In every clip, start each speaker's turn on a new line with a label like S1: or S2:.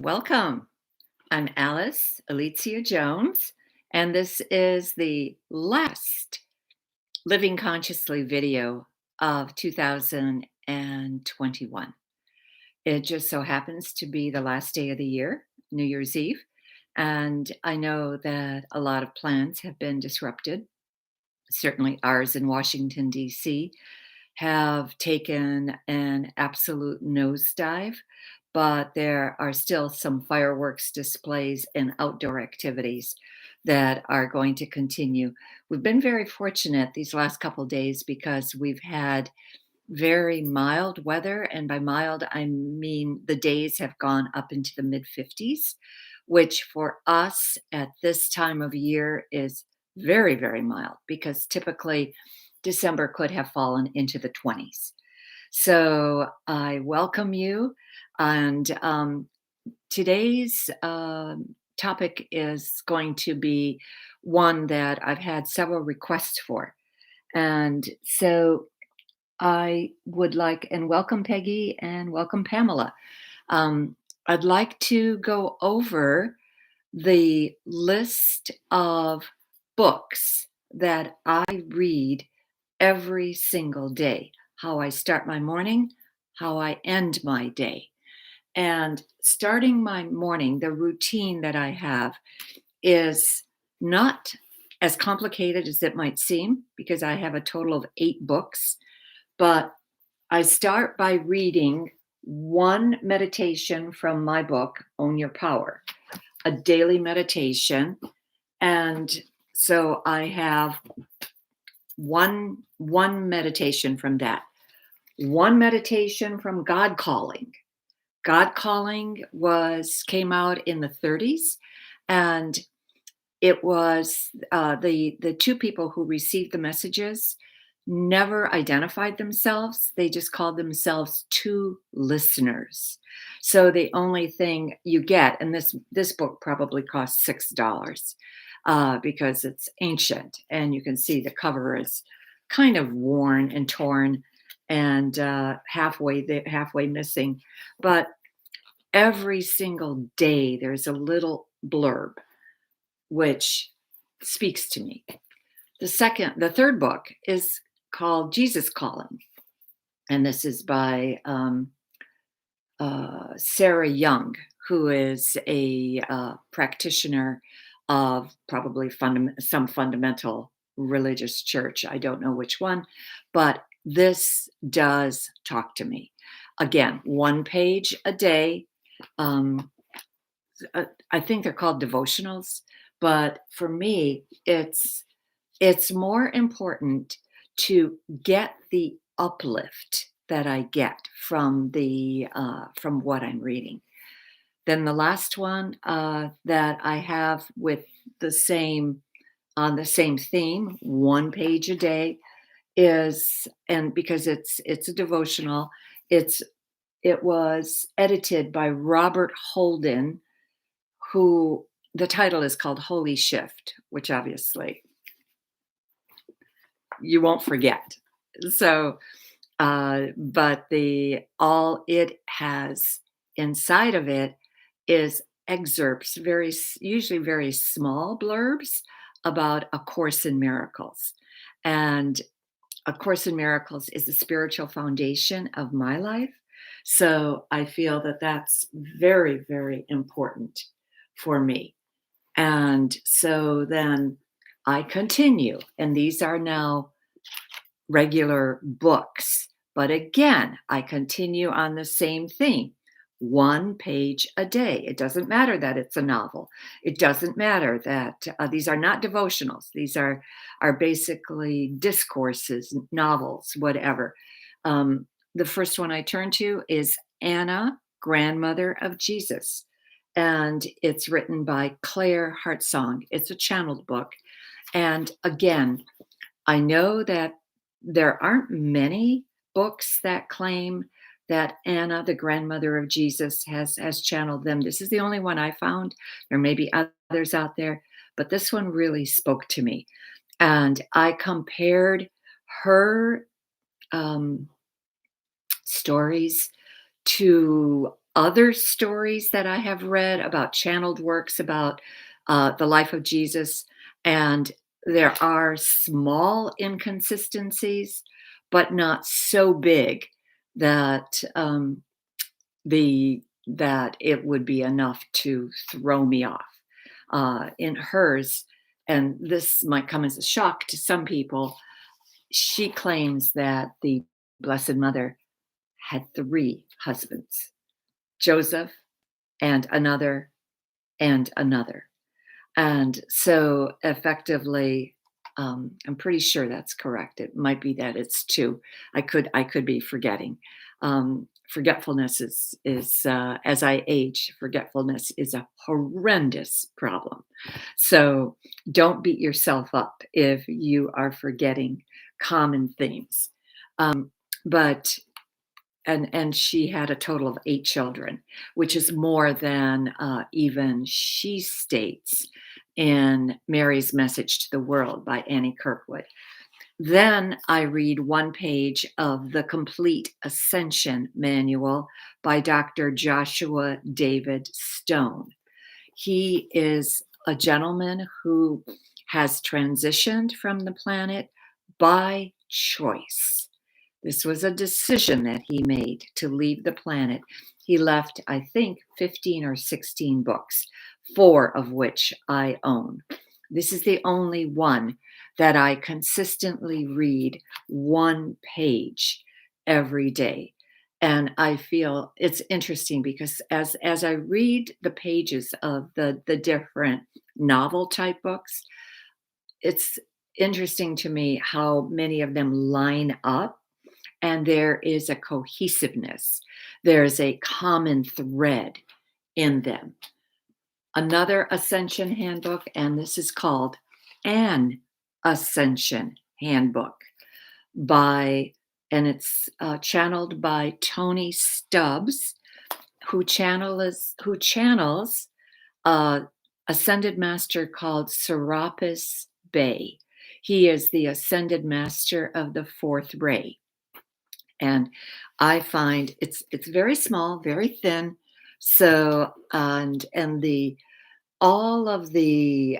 S1: Welcome. I'm Alice Alicia Jones, and this is the last Living Consciously video of 2021. It just so happens to be the last day of the year, New Year's Eve, and I know that a lot of plans have been disrupted. Certainly, ours in Washington, D.C., have taken an absolute nosedive, but there are still some fireworks displays and outdoor activities that are going to continue. We've been very fortunate these last couple days because we've had very mild weather, and by mild, I mean the days have gone up into the mid 50s, which for us at this time of year is very, very mild because typically December could have fallen into the 20s. So I welcome you. And today's topic is going to be one that I've had several requests for. And so I would like, and welcome Peggy and welcome Pamela. I'd like to go over the list of books that I read every single day, how I start my morning, how I end my day. And starting my morning, the routine that I have is not as complicated as it might seem because I have a total of 8 books, but I start by reading one meditation from my book, Own Your Power, a daily meditation. And so I have one meditation from that. One meditation from God Calling. God Calling came out in the 30s, and it was the two people who received the messages never identified themselves. They just called themselves two listeners. So the only thing you get, and this book probably costs $6 because it's ancient, and you can see the cover is kind of worn and torn and halfway missing. But every single day there's a little blurb which speaks to me. The third book is called Jesus Calling, and this is by Sarah Young, who is a practitioner of probably some fundamental religious church. I don't know which one, but this does talk to me. Again, one page a day. I think they're called devotionals, but for me, it's more important to get the uplift that I get from what I'm reading. Then the last one that I have with the same theme, one page a day, is, and because it's a devotional, it was edited by Robert Holden, who the title is called Holy Shift, which obviously you won't forget. So, but all it has inside of it is excerpts, usually very small blurbs about A Course in Miracles. And A Course in Miracles is the spiritual foundation of my life. So I feel that that's very, very important for me. And so then I continue, and these are now regular books. But again, I continue on the same theme, one page a day. It doesn't matter that it's a novel. It doesn't matter that these are not devotionals. These are basically discourses, novels, whatever. The first one I turn to is Anna, Grandmother of Jesus, and it's written by Claire Hartsong. It's a channeled book. And again, I know that there aren't many books that claim that Anna, the grandmother of Jesus, has channeled them. This is the only one I found. There may be others out there, but this one really spoke to me. And I compared her stories to other stories that I have read about channeled works about the life of Jesus, and there are small inconsistencies, but not so big that that it would be enough to throw me off. In hers, and this might come as a shock to some people, she claims that the Blessed Mother had three husbands: Joseph, and another, and another. And so effectively, I'm pretty sure that's correct. It might be that it's two. I could be forgetting. Forgetfulness is as I age, forgetfulness is a horrendous problem. So don't beat yourself up if you are forgetting common themes. But and she had a total of 8 children, which is more than, even she states in Mary's Message to the World by Annie Kirkwood. Then I read one page of the complete Ascension Manual by Dr. Joshua David Stone. He is a gentleman who has transitioned from the planet by choice. This was a decision that he made to leave the planet. He left, I think, 15 or 16 books, four of which I own. This is the only one that I consistently read one page every day. And I feel it's interesting because as I read the pages of the different novel type books, it's interesting to me how many of them line up and there is a cohesiveness. There's a common thread in them. Another Ascension Handbook, and this is called An Ascension Handbook by, and it's channeled by Tony Stubbs, who channels a ascended master called Serapis Bey. He is the ascended master of the fourth ray. And I find it's very small, very thin. So and the all of the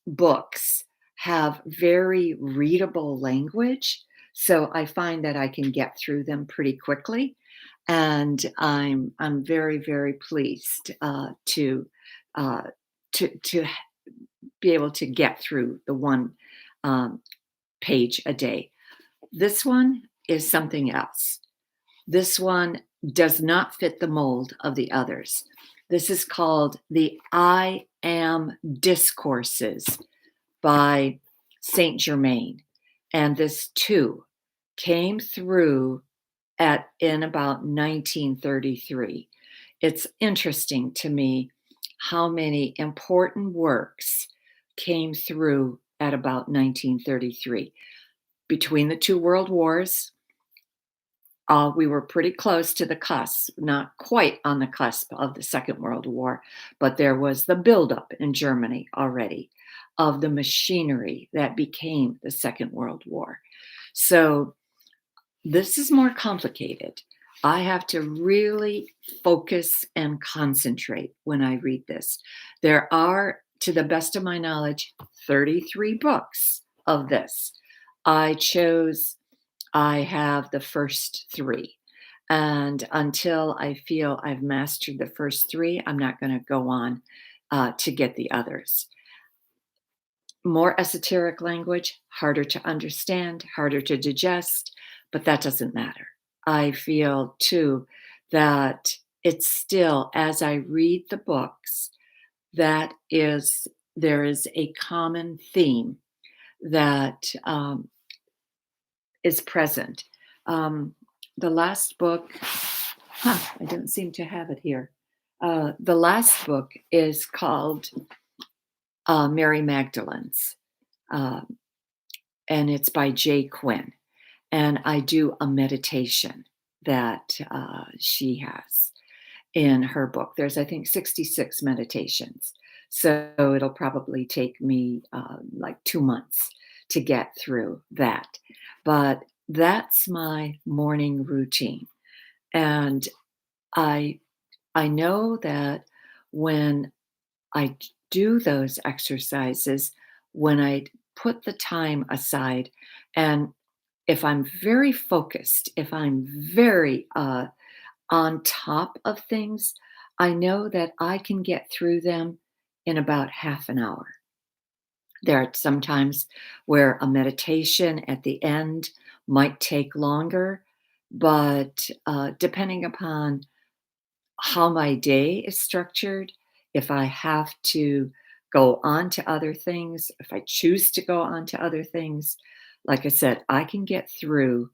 S1: books have very readable language. So I find that I can get through them pretty quickly, and I'm very very pleased uh, to be able to get through the one um, page a day. This one is something else. This one does not fit the mold of the others. This is called the I Am Discourses by Saint Germain. And this too came through in about 1933. It's interesting to me how many important works came through at about 1933. Between the two world wars, we were pretty close to the cusp, not quite on the cusp of the Second World War, but there was the buildup in Germany already of the machinery that became the Second World War. So this is more complicated. I have to really focus and concentrate when I read this. There are, to the best of my knowledge, 33 books of this. I have the first three. And until I feel I've mastered the first three, I'm not going to go on to get the others. More esoteric language, harder to understand, harder to digest, but that doesn't matter. I feel too that it's still, as I read the books, there is a common theme that is present. Um, the last book, I don't seem to have it here. The last book is called Mary Magdalene's, uh, and it's by Jay Quinn. And I do a meditation that she has in her book. There's, I think, 66 meditations. So it'll probably take me like 2 months to get through that. But that's my morning routine. And I I know that when I do those exercises, when I put the time aside, and if I'm very focused, if I'm very on top of things, I know that I can get through them in about half an hour. There are some times where a meditation at the end might take longer, but depending upon how my day is structured, if I have to go on to other things, if I choose to go on to other things, like I said, I can get through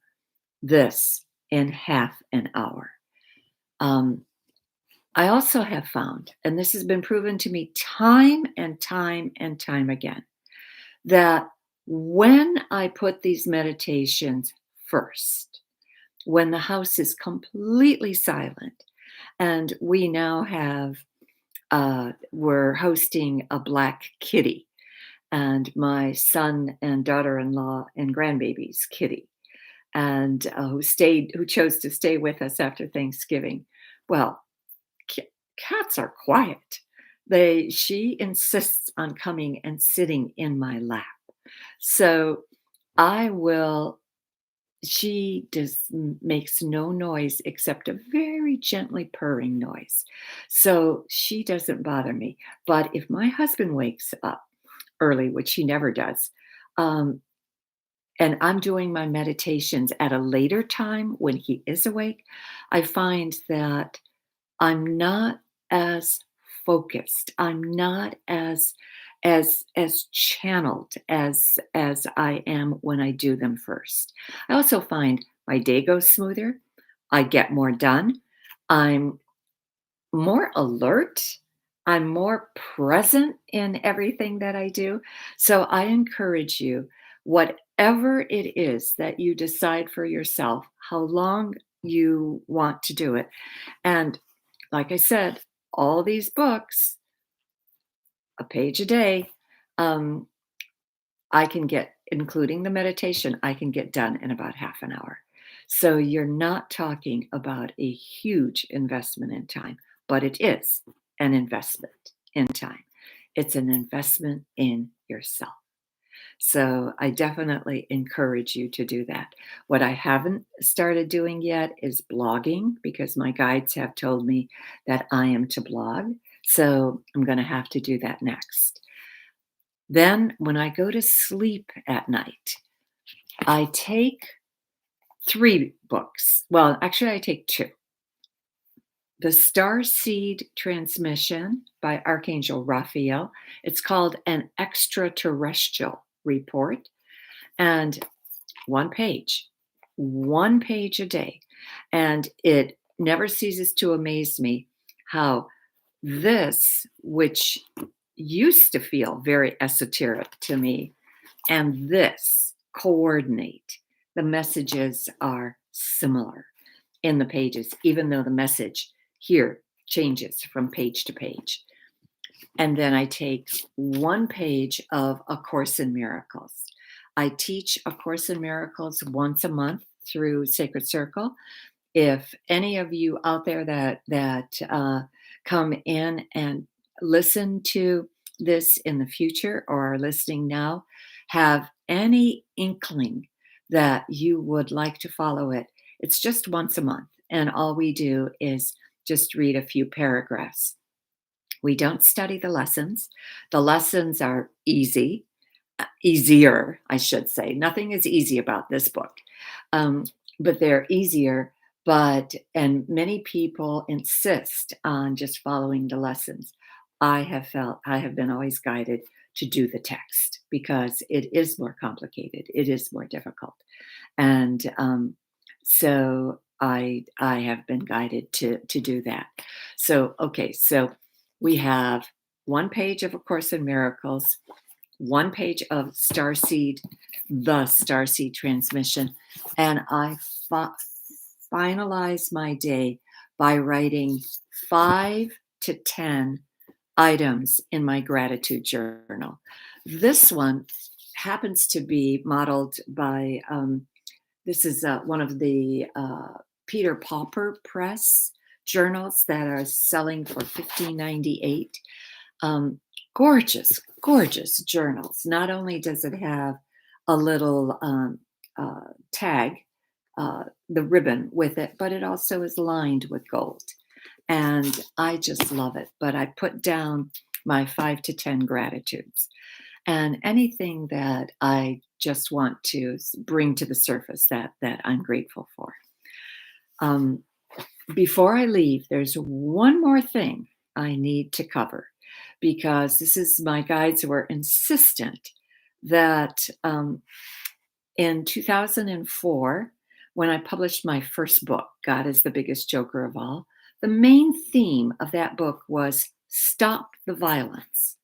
S1: this in half an hour. Um, I also have found, and this has been proven to me time and time and time again, that when I put these meditations first, when the house is completely silent, and we now have, we're hosting a black kitty, and my son and daughter-in-law and grandbaby's kitty, and who chose to stay with us after Thanksgiving. Well, Ca cats are quiet. She insists on coming and sitting in my lap. So, I will she does makes no noise except a very gently purring noise. So, she doesn't bother me. But if my husband wakes up early, which he never does, um, and I'm doing my meditations at a later time when he is awake, I find that I'm not as focused. I'm not as channeled as I am when I do them first. I also find my day goes smoother. I get more done. I'm more alert. I'm more present in everything that I do. So I encourage you, whatever it is that you decide for yourself, how long you want to do it. And like I said, all these books, a page a day, um, I can get, including the meditation, I can get done in about half an hour. So you're not talking about a huge investment in time, but it is an investment in time. It's an investment in yourself. So I definitely encourage you to do that. What I haven't started doing yet is blogging because my guides have told me that I am to blog. So I'm going to have to do that next. Then, when I go to sleep at night, I take three books. Well, actually, I take two. The Star Seed Transmission by Archangel Raphael. It's called An Extraterrestrial Report. And one page a day. And it never ceases to amaze me how this, which used to feel very esoteric to me, and this coordinate. The messages are similar in the pages, even though the message here changes from page to page. And then I take one page of A Course in Miracles. I teach A Course in Miracles once a month through Sacred Circle. If any of you out there that come in and listen to this in the future or are listening now have any inkling that you would like to follow it, it's just once a month. And all we do is just read a few paragraphs. We don't study the lessons. The lessons are easy, easier, I should say. Nothing is easy about this book, um, but they're easier. And many people insist on just following the lessons. I have been always guided to do the text because it is more complicated. It is more difficult. And so I have been guided to do that. So okay, so we have one page of A Course in Miracles, one page of Starseed, the Starseed transmission, and I finalize my day by writing 5 to 10 items in my gratitude journal. This one happens to be modeled by this is one of the Peter Pauper Press journals that are selling for 15.98. Um, Gorgeous, gorgeous journals. Not only does it have a little tag, the ribbon with it, but it also is lined with gold. And I just love it. But I put down my 5 to 10 gratitudes and anything that I just want to bring to the surface that I'm grateful for. Um, Before I leave, there's one more thing I need to cover because this is my guides were insistent that in 2004, when I published my first book, God is the Biggest Joker of All, the main theme of that book was stop the violence.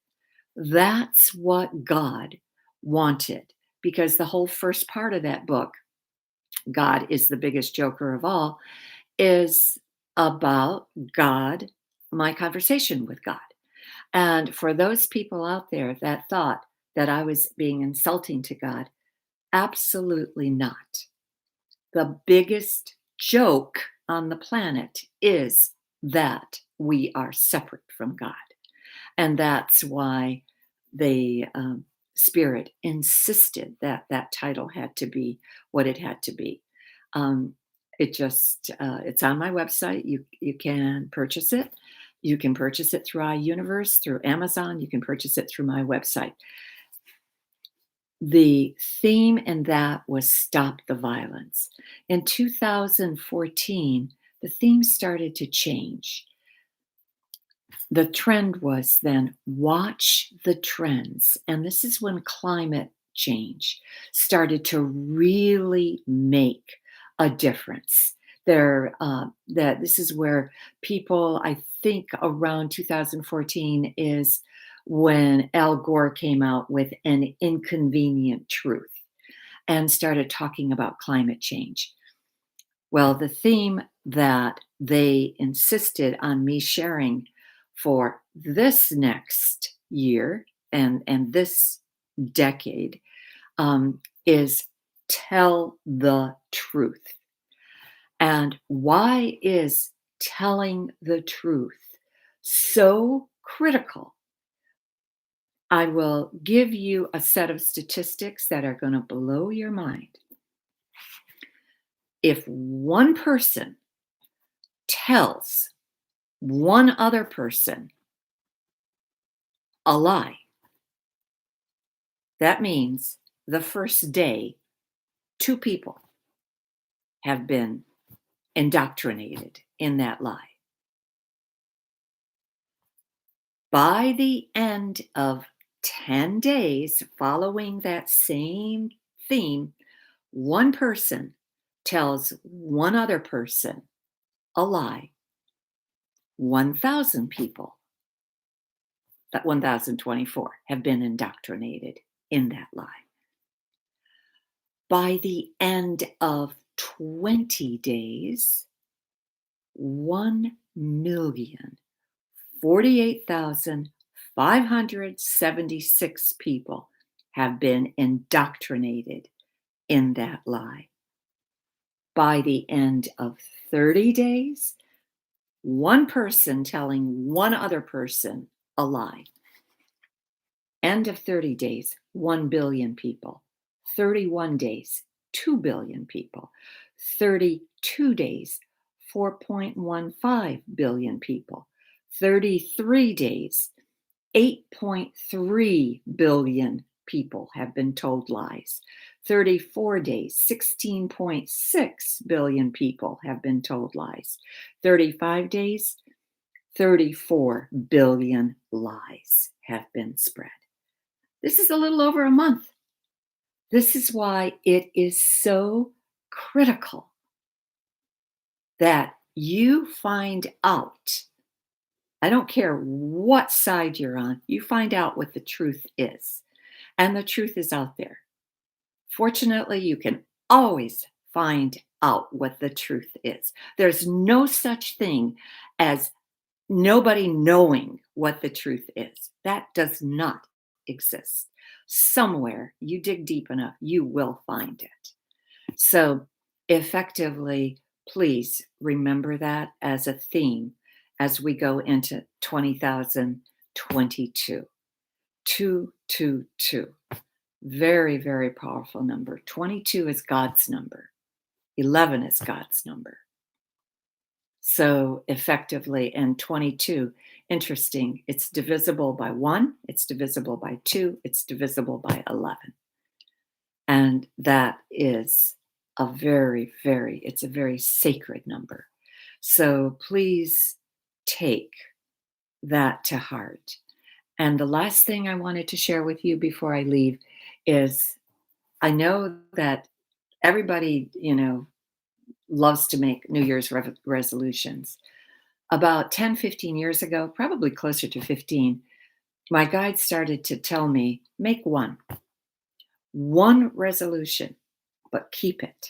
S1: That's what God wanted because the whole first part of that book, God is the Biggest Joker of All, is about God, my conversation with God. And for those people out there that thought that I was being insulting to God, absolutely not. The biggest joke on the planet is that we are separate from God. And that's why the Spirit insisted that that title had to be what it had to be. Um, it's on my website. You can purchase it. You can purchase it through iUniverse, through Amazon. You can purchase it through my website. The theme in that was stop the violence. In 2014, the theme started to change. The trend was then watch the trends. And this is when climate change started to really make a difference. That this is where people, I think around 2014 is when Al Gore came out with An Inconvenient Truth and started talking about climate change. Well, the theme that they insisted on me sharing for this next year and this decade is tell the truth. And why is telling the truth so critical? I will give you a set of statistics that are going to blow your mind. If one person tells one other person a lie, that means the first day, two people have been indoctrinated in that lie. By the end of 10 days following that same theme, one person tells one other person a lie. 1,000 people, that 1,024, have been indoctrinated in that lie. By the end of 20 days, 1,048,576 people have been indoctrinated in that lie. By the end of 30 days, one person telling one other person a lie. End of 30 days, 1 billion people. 31 days, 2 billion people. 32 days, 4.15 billion people. 33 days, 8.3 billion people have been told lies. 34 days, 16.6 billion people have been told lies. 35 days, 34 billion lies have been spread. This is a little over a month. This is why it is so critical that you find out. I don't care what side you're on, you find out what the truth is. And the truth is out there. Fortunately, you can always find out what the truth is. There's no such thing as nobody knowing what the truth is. That does not exist. Somewhere you dig deep enough, you will find it. So effectively, Please remember that as a theme as we go into 20,022. 222. Very, very powerful number. 22 is God's number. 11 is God's number. So effectively, and 22, interesting, it's divisible by 1, it's divisible by 2, it's divisible by 11. And that is a very, very, it's a very sacred number. So please take that to heart. And the last thing I wanted to share with you before I leave is I know that everybody, loves to make New Year's resolutions. About 10, 15 years ago, probably closer to 15, my guide started to tell me make one resolution, but keep it.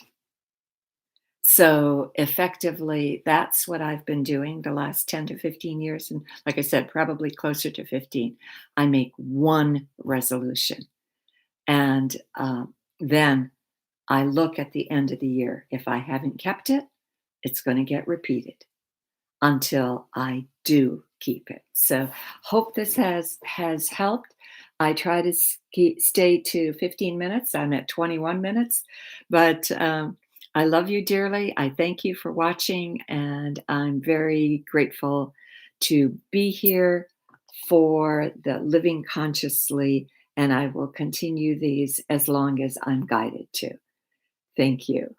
S1: So effectively, that's what I've been doing the last 10 to 15 years. And like I said, probably closer to 15. I make one resolution. And then I look at the end of the year. If I haven't kept it, it's going to get repeated until I do keep it. So hope this has helped. I try to stay to 15 minutes. I'm at 21 minutes, but I love you dearly. I thank you for watching, and I'm very grateful to be here for the Living Consciously, and I will continue these as long as I'm guided to. Thank you.